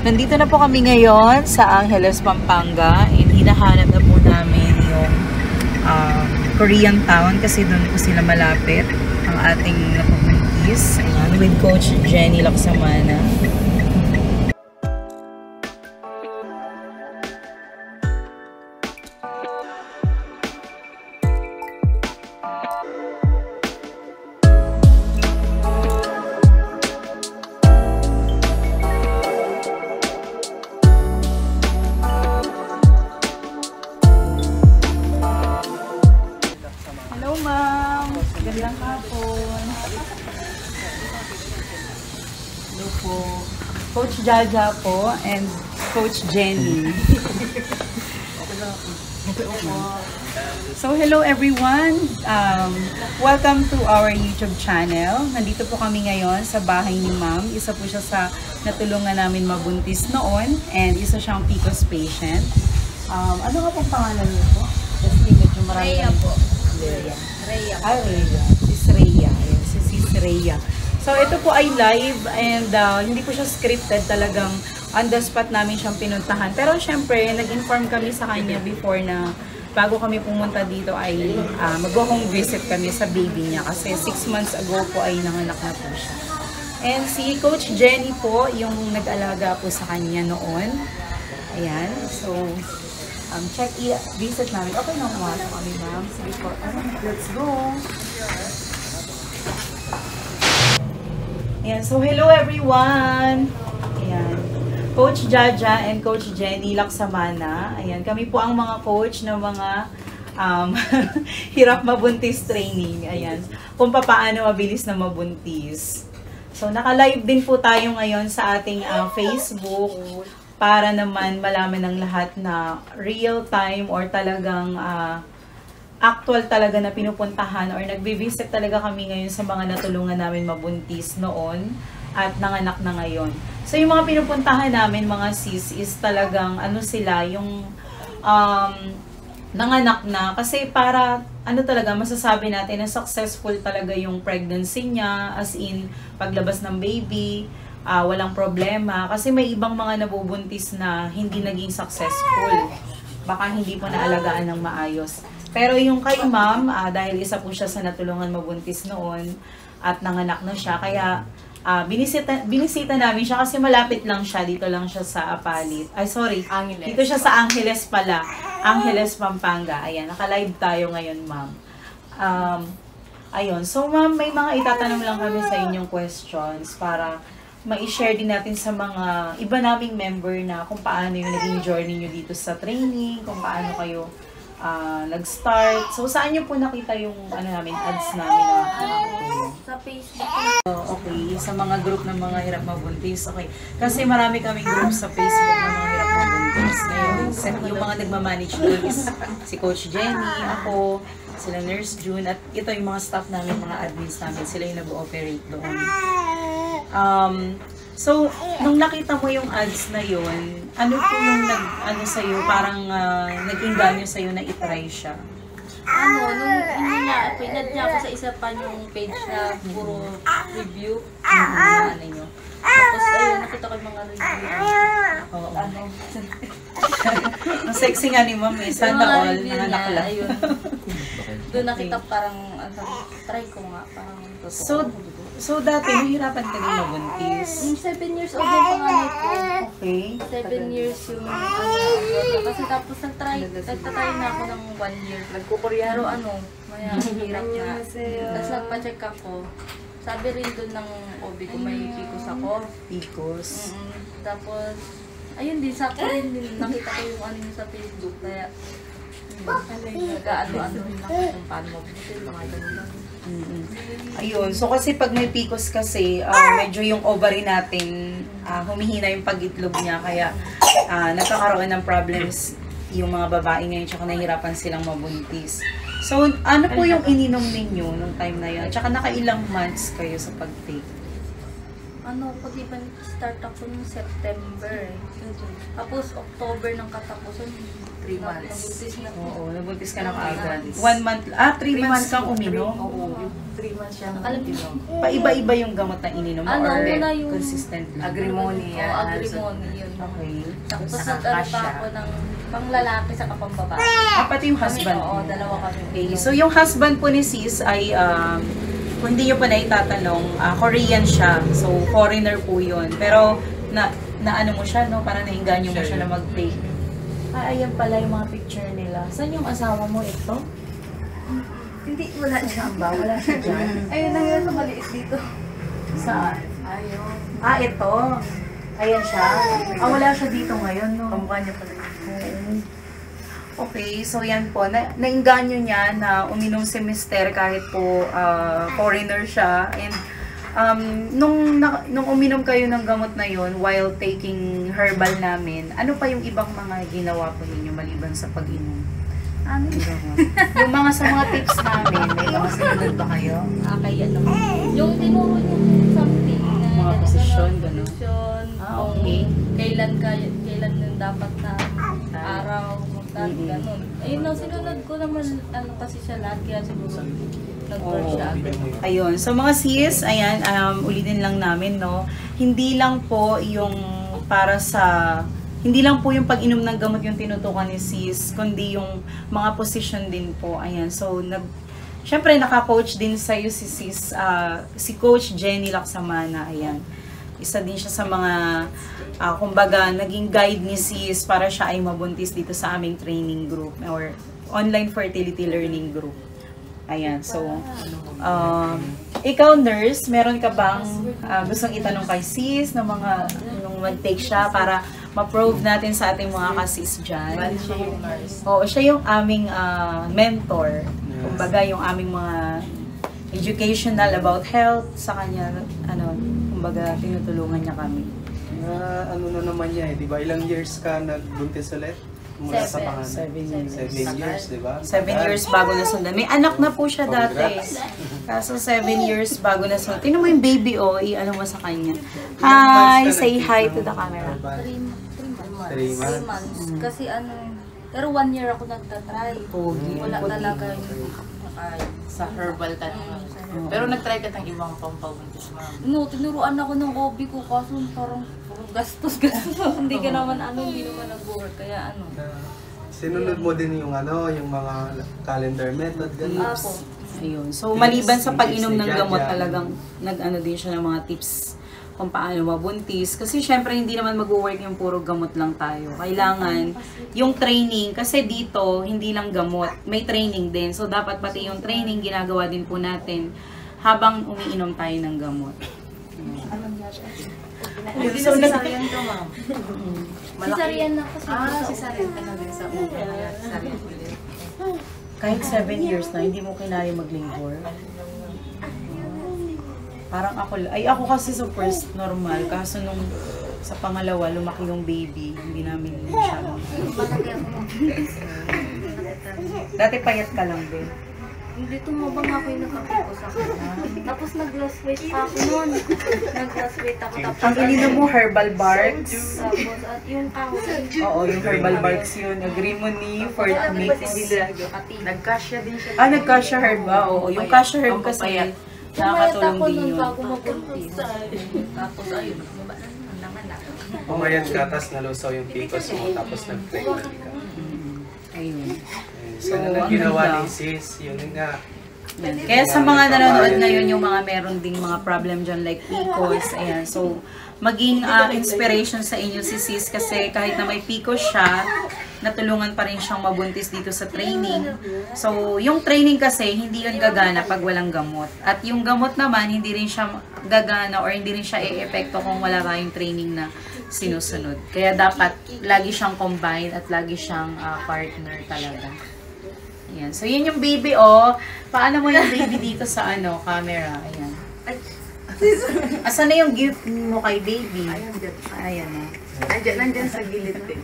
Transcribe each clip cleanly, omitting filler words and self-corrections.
Nandito na po kami ngayon sa Angeles, Pampanga. And hinahanap na po namin yung Korean town kasi doon po sila malapit. Ang ating napupuntis. Ayan, with Coach Jenny Laksamana. Hello, ma'am. Magandang hapon. Hello po. Coach Jaja po and Coach Jenny. So, hello everyone. Welcome to our YouTube channel. Nandito po kami ngayon sa bahay ni ma'am. Isa po siya sa natulungan namin mabuntis noon and isa siyang PCOS patient. Ano nga pong pangalan niyo po? Kasi medyo marami. Rhea po. Rhea. Rhea. Ah, Rhea. Sis Rhea. Ayan, si Sis Rhea. So, ito po ay live and hindi po siya scripted. Talagang on the spot namin siyang pinuntahan. Pero syempre, nag-inform kami sa kanya before na bago kami pumunta dito ay mag-home visit kami sa baby niya. Kasi 6 months ago po ay nanganak na po siya. And si Coach Jenny po, yung nag-alaga po sa kanya noon. Ayan. So, visit namin. Okay na pumasok kami, ma'am. Sige po. Let's go. Ayan. So, hello everyone. Ayan. Coach Jaja and Coach Jenny Laksamana. Ayan. Kami po ang mga coach ng mga hirap mabuntis training. Ayan. Kung paano mabilis na mabuntis. So, naka-live din po tayo ngayon sa ating Facebook para naman malaman ng lahat na real time or talagang actual talaga na pinupuntahan or nagbi-visit talaga kami ngayon sa mga natulungan namin mabuntis noon at nanganak na ngayon. So yung mga pinupuntahan namin mga sis is talagang ano sila yung nanganak na kasi para ano talaga masasabi natin na successful talaga yung pregnancy niya as in paglabas ng baby. Walang problema. Kasi may ibang mga nabubuntis na hindi naging successful. Baka hindi po naalagaan ng maayos. Pero yung kay ma'am, dahil isa po siya sa natulungan mabuntis noon at nanganak na siya, kaya binisita namin siya kasi malapit lang siya. Dito lang siya sa Apalit. Ay, sorry. Angeles. Dito siya sa Angeles pala. Angeles, Pampanga. Ayan, naka-live tayo ngayon, ma'am. Ayun. So, ma'am, may mga itatanong lang kami sa inyong questions para ma-share din natin sa mga iba naming member na kung paano yung naging journey nyo dito sa training, kung paano kayo nag-start. So, saan nyo po nakita yung ano namin, ads namin na Sa Facebook. okay, sa mga group ng mga hirap mabuntis. Okay. Kasi marami kaming group sa Facebook ng mga hirap mabuntis. Ngayon, yung mga nagmamanage doon is si Coach Jenny, ako, sila Nurse June, at ito yung mga staff namin, mga admins namin. Sila yung nag-ooperate doon. So, nung nakita mo yung ads na yun, ano po yung sa'yo, parang nag-inganyo sa'yo na itry siya? Nung pinad niya ako sa isa pa yung page na puro review. Ano nyo. Tapos, ayun, nakita ko yung mga review. Oo. Ang sexy nga ni ma'am eh. Sana all, nanganak lang. Ayun. Doon nakita parang, try ko nga, parang totoo. So dati, nahihirapan ka din mabuntis? 7 years old yung panganay ko. Okay. 7 years yung kasi tapos nagtatry na ako ng 1 year. Pero maya hirap nga. Tapos nagpa-check ako. Sabi rin doon ng OB ko may PCOS ako. PCOS. Tapos, ayun din, sakto rin nakita ko yung ano sa Facebook. Kaya, nag-ano-ano rin ako kung paano mabutin, mga ganun lang. Ayun, so kasi pag may PCOS kasi, medyo yung ovary natin, humihina yung pag-itlog niya, kaya nagkakaroon ng problems yung mga babae ngayon, tsaka nahihirapan silang mabuntis. So, ano po yung ininom ninyo nung time na yun? Tsaka nakailang months kayo sa pag-take? Pag-iban start ako noong September. Tapos, October ng katapusan, 3 months. Nabuntis na po. Oo, nabuntis ka na kaagad. 3 months. 1 month, 3 months kang uminom? Oo, 3 months siya Alam uminom. Paiba-iba yung gamot na ininom mo Ano, or muna yung- consistent lang? Agrimony Oo, yan. agrimony yun. Okay. Tapos Saka nag-ano pa kasya. ako ng pang-lalaki sa kapambabae. Pati yung husband Oo, mo? dalawa kami. Okay, so yung husband po ni Sis ay, kung hindi nyo pa naitatanong, Korean siya. So, foreigner po yun. Pero, na ano mo siya, no? Parang nainganyo mo siya na mag-take. Ayan pala yung mga picture nila. Saan yung asawa mo ito? Hindi, wala siya. Saan ba? Wala siya dyan. Ayun na yun, maliit dito. Saan? Ayun. Ito. Ayan siya. Wala siya dito ngayon, no? Kamukha niya pala. Oo. Okay, so yan po. Nainganyo niya na uminom si Mister kahit po foreigner siya. And nung uminom kayo ng gamot na yon while taking herbal namin, ano pa yung ibang mga ginawa po ninyo maliban sa pag-inom? Ano? Yung mga sa mga tips namin, may mga sinunod ba kayo? Kaya naman. Yung tinuro yung something na Mga posisyon, gano'n? posisyon, Okay. kailan yung dapat na araw, gano'n. Ayun na, sinunod ko naman, kasi siya lahat, kaya siguro nag-work siya agad. Ayun. So mga sis, ayan, ulitin lang namin, no? Hindi lang po yung hindi lang po yung pag-inom ng gamot yung tinutukan ni sis, kundi yung mga position din po. Ayan. So, syempre, naka-coach din sa'yo si sis, si Coach Jenny Laksamana. Ayan. Isa din siya sa mga, kumbaga, naging guide ni sis para siya ay mabuntis dito sa aming training group or online fertility learning group. Ayan. So, ikaw nurse, meron ka bang gustong itanong kay sis na mga nung mag-take siya para ma-prove natin sa ating mga kasis dyan? Bali siya yung nurse. Oo, siya yung aming mentor. Kumbaga, yung aming mga educational about health sa kanya, kumbaga, tinutulungan niya kami. Ano na naman niya di ba? Ilang years ka nagbuntis ulit? Mula sa 7. pangalan? 7 years, di ba? 7 years bago nasundan. May anak na po siya dati. Kaso 7 years bago nasundan. Tingnan mo yung baby, ano mo sa kanya. Hi! Say hi to the camera. 3 3 months. Kasi pero 1 year ako nagtatry. Pogi. Wala talaga yung nakaya. Sa herbal talaga. Pero nag-try ka ng ibang pampabuntis, ma'am. No, tinuruan ako ng hobby ko kaso parang gastos. Hindi ka naman hindi naman nag-work. Kaya Sinunod mo din yung yung mga calendar method, gano'n? Ako. Ayun. So, maliban sa pag-inom ng gamot, talagang nag-ano din siya ng mga tips kung paano mabuntis. Kasi syempre, hindi naman mag-work yung puro gamot lang tayo. Kailangan yung training, kasi dito, hindi lang gamot, may training din. So, dapat pati yung training, ginagawa din po natin habang umiinom tayo ng gamot. So, cesarean ka, ma'am. Cesarean na kasi. Cesarean ka na din sa una. Kaya cesarean ulit. Kahit 7 years na, hindi mo kinaya mag-labor. Parang ako kasi sa first normal, kaso nung sa pangalawa, lumaki yung baby, hindi namin masyadong. Dati payat ka lang din. Hindi, tumabang ako yung nakapiko sa kanya. Tapos nag-lost weight pa ako noon. Nag-lost weight ako. Tapos Ang ininom mo, herbal barks. Tapos at yung kahoy. Oo, yung herbal barks yun. Agrimony, fort mix. Nag-cassia din siya. Nag-cassia herb ba? Oo, yung cassia herb kasi Pumayat nakakatulong ako din noon yun. bago mabuntis. Tapos ayun, bumaba na naman ako. Pumayat ka, tapos nalusaw yung picos mo, tapos nag-pregnant ka. Ayun. So, ang ginawa ganda. ni sis, yun nga. Yan. Kaya sa mga nanonood ngayon, yung mga meron ding mga problem dyan like PCOS, ayan. So, maging inspiration sa inyo si sis kasi kahit na may PCOS siya, natulungan pa rin siyang mabuntis dito sa training. So, yung training kasi, hindi yun gagana pag walang gamot. At yung gamot naman, hindi rin siya gagana or hindi rin siya e-epekto kung wala tayong training na sinusunod. Kaya dapat lagi siyang combine at lagi siyang partner talaga. Ayan. So, yun yung baby, Paano mo yung baby dito sa camera? Ayan. Asan na yung gift mo kay baby? Ayan na. Nandyan sa gilid din.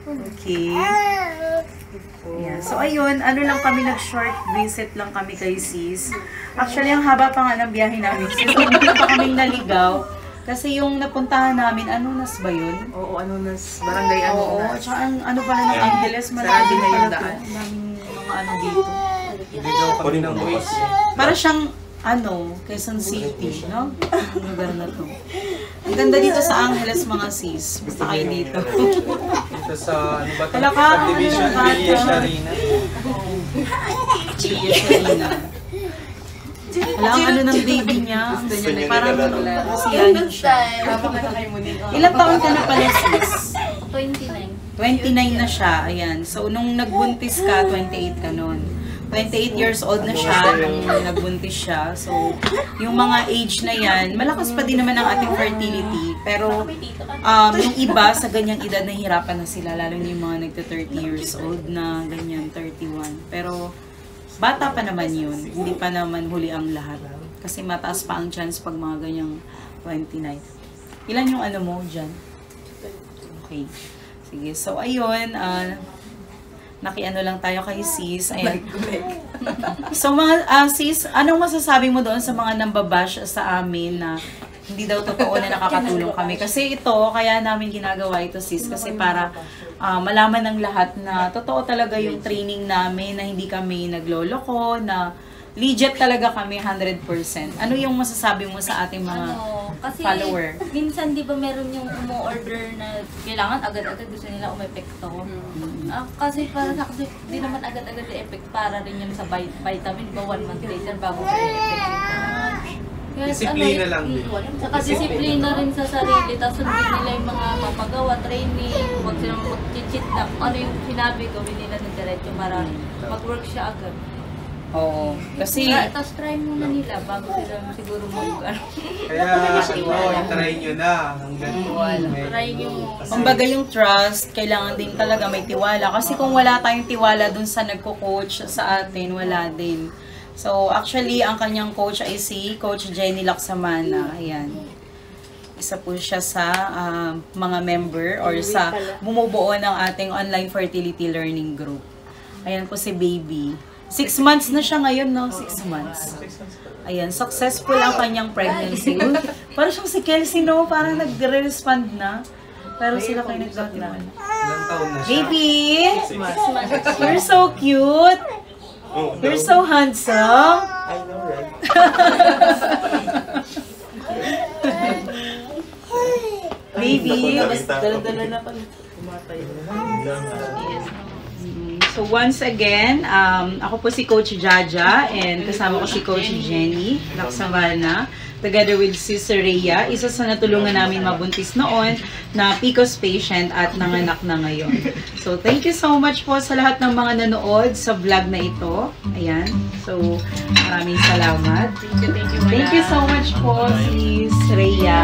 Okay. Ayan. So, ayun. Lang kami, nag-short visit lang kami kay sis. Actually, ang haba pa nga ng biyahe namin. Sis, hindi pa kaming naligaw. Kasi yung napuntahan namin, Anonas ba yun? Oo, Anonas. Barangay Oo, Anonas. tsaka ano pala ng Angeles, malaki Sa na yung yung daan. daan. Daming mga ano dito. Hindi daw kami ng waste. Para siyang, Quezon City, no? Ang lugar na to. Ang ganda dito sa Angeles, mga sis. Basta kayo dito. Ito sa, ano ba ito? Wala ka, Subdivision, ano ba ito? Villa Sharina. Chia Sharina. Wala ang ano ng baby niya. Parang kasiyanin siya. Ilang taon ka na pala, sis? 29. 29 na siya, ayan. So, nung nagbuntis ka, 28 ka nun. 28 years old na siya nung nagbuntis siya. So, yung mga age na yan, malakas pa din naman ang ating fertility. Pero, yung iba, sa ganyang edad, nahihirapan na sila. Lalo yung mga nagta-30 years old na ganyan, 31. Pero, bata pa naman yun. Hindi pa naman huli ang lahat. Kasi mataas pa ang chance pag mga ganyang 29. Ilan yung ano mo dyan? Okay. Sige. So, ayun. Nakiano lang tayo kay sis. Ayan. So, mga sis, anong masasabi mo doon sa mga nambabash sa amin na hindi daw totoo na nakakatulong kami? Kasi ito, kaya namin ginagawa ito, sis. Kasi para malaman ng lahat na totoo talaga yung training namin, na hindi kami nagloloko, na legit talaga kami 100%. Ano yung masasabi mo sa ating mga Kasi follower? minsan di ba meron yung umu-order na kailangan agad-agad gusto nila umepekto. Kasi para sa kasi di naman agad-agad i-effect, para rin yun sa vitamin ba 1 month later bago sa i-effect. Kaya, Disiplina lang din. Saka disiplina rin sa sarili, tapos sundin nila yung mga papagawa, training, huwag silang mag-cheat na kung ano yung sinabi, gawin nila ng diretso para mag-work siya agad. Oo. Kasi, Tapos try muna nila bago sila siguro mag-ano. Kaya, i-try nyo na. Hanggang Try nyo. kumbaga yung trust, kailangan din talaga may tiwala. Kasi kung wala tayong tiwala dun sa nagko-coach sa atin, wala din. So, actually, ang kanyang coach ay si Coach Jenny Laksamana. Ayan. Isa po siya sa mga member or sa bumubuo ng ating online fertility learning group. Ayan po si baby. 6 months na siya ngayon, no? 6 months. Ayan, successful ang kanyang pregnancy. Parang siyang si Kelsey, no? Parang nag-respond na. Pero sila kayo nagdatiwala. ilang taon na siya. Baby! You're so cute! You're so handsome! I know, right? Baby! Dala-dala na pala. So once again, ako po si Coach Jaja and kasama ko si Coach Jenny Laksamana together with Sis Rhea, isa sa natulungan namin mabuntis noon na PCOS patient at nanganak na ngayon. So thank you so much po sa lahat ng mga nanood sa vlog na ito. Ayan. So maraming salamat. Thank you. Thank you so much po, Sis Rhea.